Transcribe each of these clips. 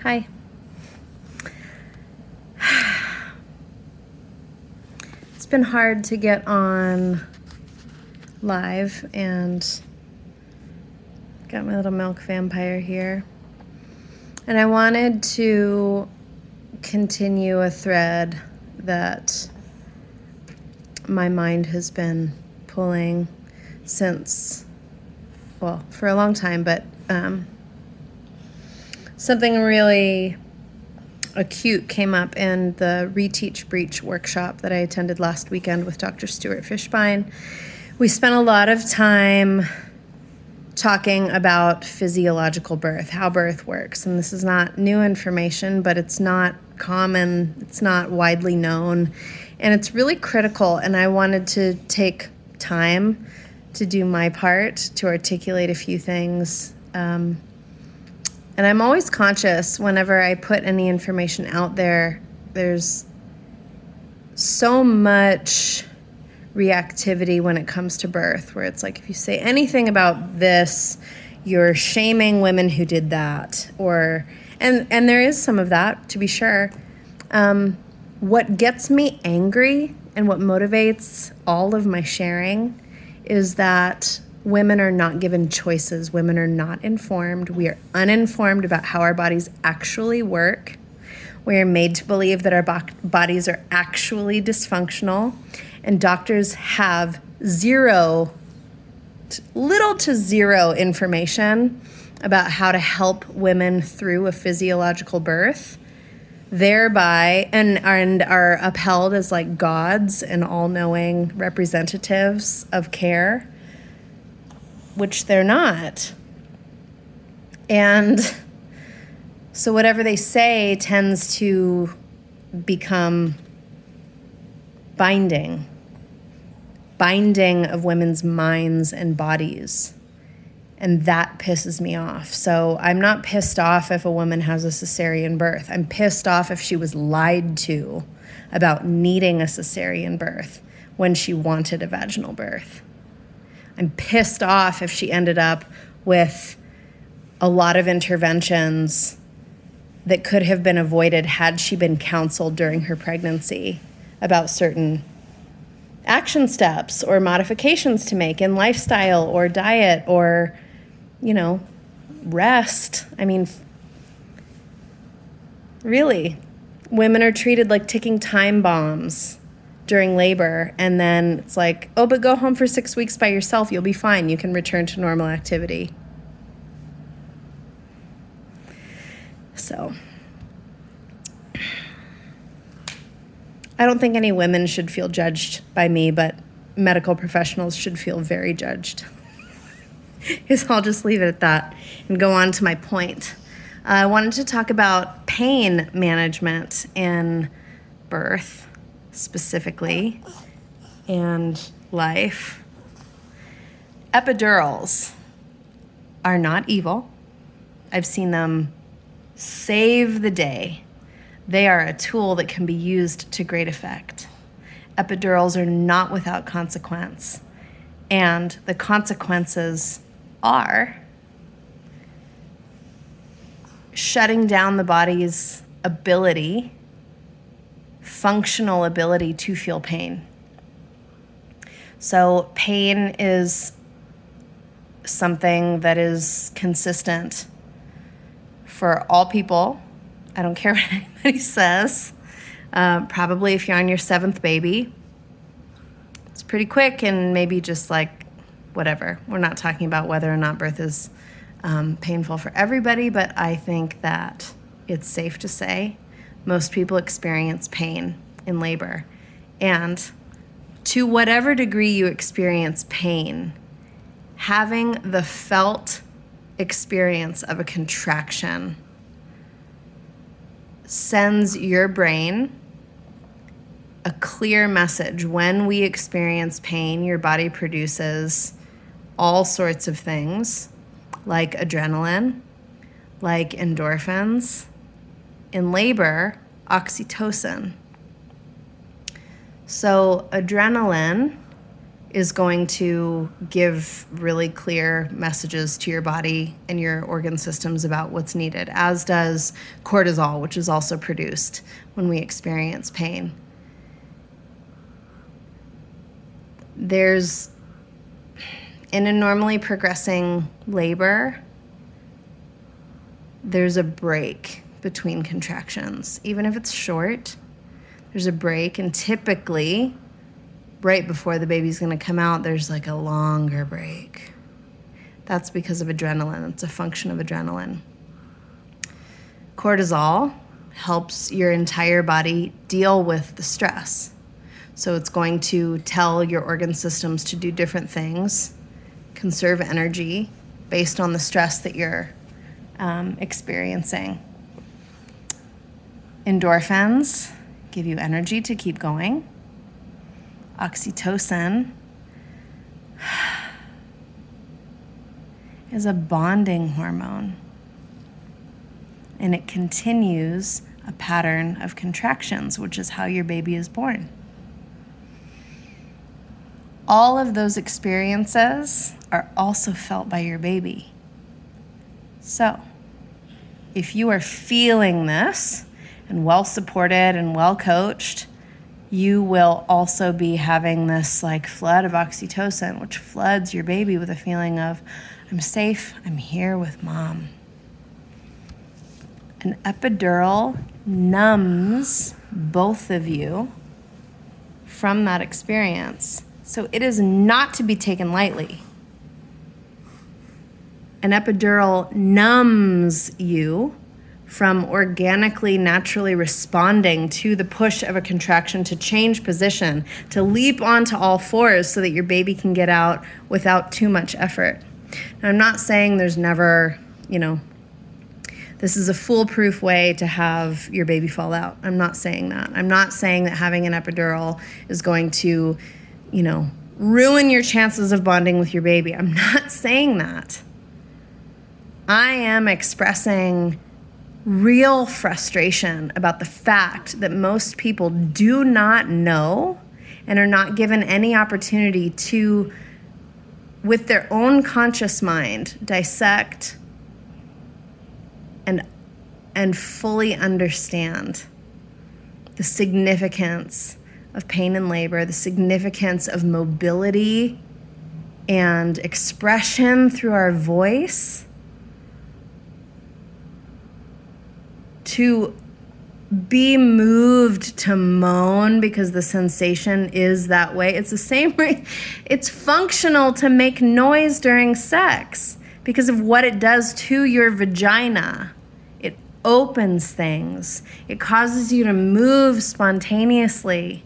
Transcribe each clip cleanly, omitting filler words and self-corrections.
Hi. It's been hard to get on live, and got my little milk vampire here. And I wanted to continue a thread that my mind has been pulling since, well, for a long time, but something really acute came up in the Reteach Breach workshop that I attended last weekend with Dr. Stuart Fishbein. We spent a lot of time talking about physiological birth, how birth works. And this is not new information, but it's not common, it's not widely known, and it's really critical. And I wanted to take time to do my part to articulate a few things. And I'm always conscious whenever I put any information out there, there's so much reactivity when it comes to birth, where it's like, if you say anything about this, you're shaming women who did that, and there is some of that, to be sure. What gets me angry and what motivates all of my sharing is that women are not given choices. Women are not informed. We are uninformed about how our bodies actually work. We are made to believe that our bodies are actually dysfunctional, and doctors have little to zero information about how to help women through a physiological birth, thereby and are upheld as like gods and all-knowing representatives of care, which they're not. And so whatever they say tends to become binding of women's minds and bodies. And that pisses me off. So I'm not pissed off if a woman has a cesarean birth. I'm pissed off if she was lied to about needing a cesarean birth when she wanted a vaginal birth. I'm pissed off if she ended up with a lot of interventions that could have been avoided had she been counseled during her pregnancy about certain action steps or modifications to make in lifestyle or diet or, rest. I mean, really, women are treated like ticking time bombs during labor, and then it's like, oh, but go home for 6 weeks by yourself. You'll be fine. You can return to normal activity. So I don't think any women should feel judged by me, but medical professionals should feel very judged. I'll just leave it at that and go on to my point. I wanted to talk about pain management in birth specifically and life. Epidurals are not evil. I've seen them save the day. They are a tool that can be used to great effect. Epidurals are not without consequence, and the consequences are shutting down the body's functional ability to feel pain. So pain is something that is consistent for all people. I don't care what anybody says. Probably if you're on your 7th baby, it's pretty quick and maybe just like whatever. We're not talking about whether or not birth is painful for everybody, but I think that it's safe to say most people experience pain in labor. And to whatever degree you experience pain, having the felt experience of a contraction sends your brain a clear message. When we experience pain, your body produces all sorts of things like adrenaline, like endorphins. In labor, oxytocin. So adrenaline is going to give really clear messages to your body and your organ systems about what's needed, as does cortisol, which is also produced when we experience pain. In a normally progressing labor, there's a break between contractions. Even if it's short, there's a break, and typically right before the baby's going to come out, there's like a longer break. That's because of adrenaline. It's a function of adrenaline. Cortisol helps your entire body deal with the stress. So it's going to tell your organ systems to do different things, conserve energy based on the stress that you're experiencing. Endorphins give you energy to keep going. Oxytocin is a bonding hormone, and it continues a pattern of contractions, which is how your baby is born. All of those experiences are also felt by your baby. So, if you are feeling this and well supported and well coached, you will also be having this like flood of oxytocin, which floods your baby with a feeling of, I'm safe, I'm here with mom. An epidural numbs both of you from that experience. So it is not to be taken lightly. An epidural numbs you from organically, naturally responding to the push of a contraction to change position, to leap onto all fours so that your baby can get out without too much effort. Now, I'm not saying there's never, this is a foolproof way to have your baby fall out. I'm not saying that. I'm not saying that having an epidural is going to, ruin your chances of bonding with your baby. I'm not saying that. I am expressing real frustration about the fact that most people do not know and are not given any opportunity to, with their own conscious mind, dissect and fully understand the significance of pain and labor, the significance of mobility and expression through our voice, to be moved to moan because the sensation is that way. It's the same way. It's functional to make noise during sex because of what it does to your vagina. It opens things. It causes you to move spontaneously.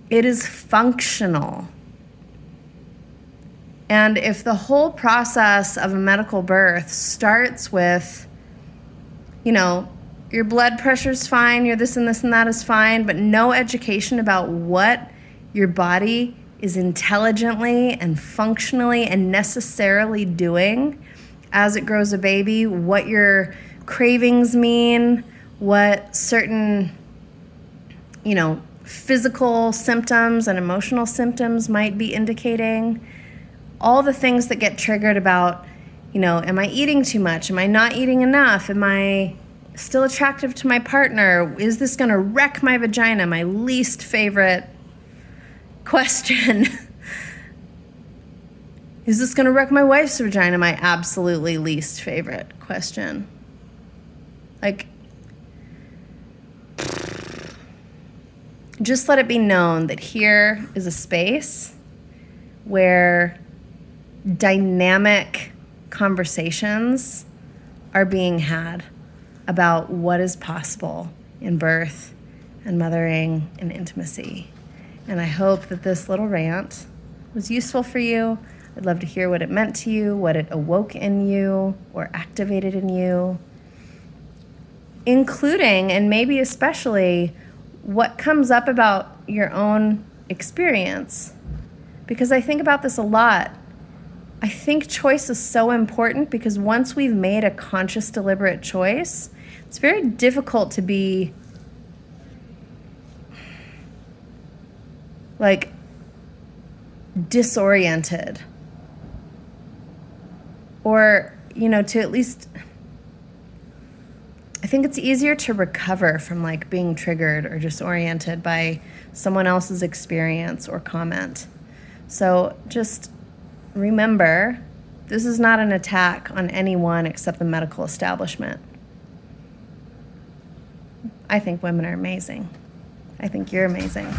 It is functional. And if the whole process of a medical birth starts with, your blood pressure's fine, your this and this and that is fine, but no education about what your body is intelligently and functionally and necessarily doing as it grows a baby, what your cravings mean, what certain, physical symptoms and emotional symptoms might be indicating, all the things that get triggered about, am I eating too much? Am I not eating enough? Am I still attractive to my partner? Is this going to wreck my vagina? My least favorite question. Is this going to wreck my wife's vagina? My absolutely least favorite question. Just let it be known that here is a space where dynamic conversations are being had about what is possible in birth and mothering and intimacy. And I hope that this little rant was useful for you. I'd love to hear what it meant to you, what it awoke in you or activated in you, including and maybe especially what comes up about your own experience. Because I think about this a lot. I think choice is so important because once we've made a conscious, deliberate choice, it's very difficult to be disoriented, or, to at least, I think it's easier to recover from like being triggered or disoriented by someone else's experience or comment. So just remember, this is not an attack on anyone except the medical establishment. I think women are amazing. I think you're amazing.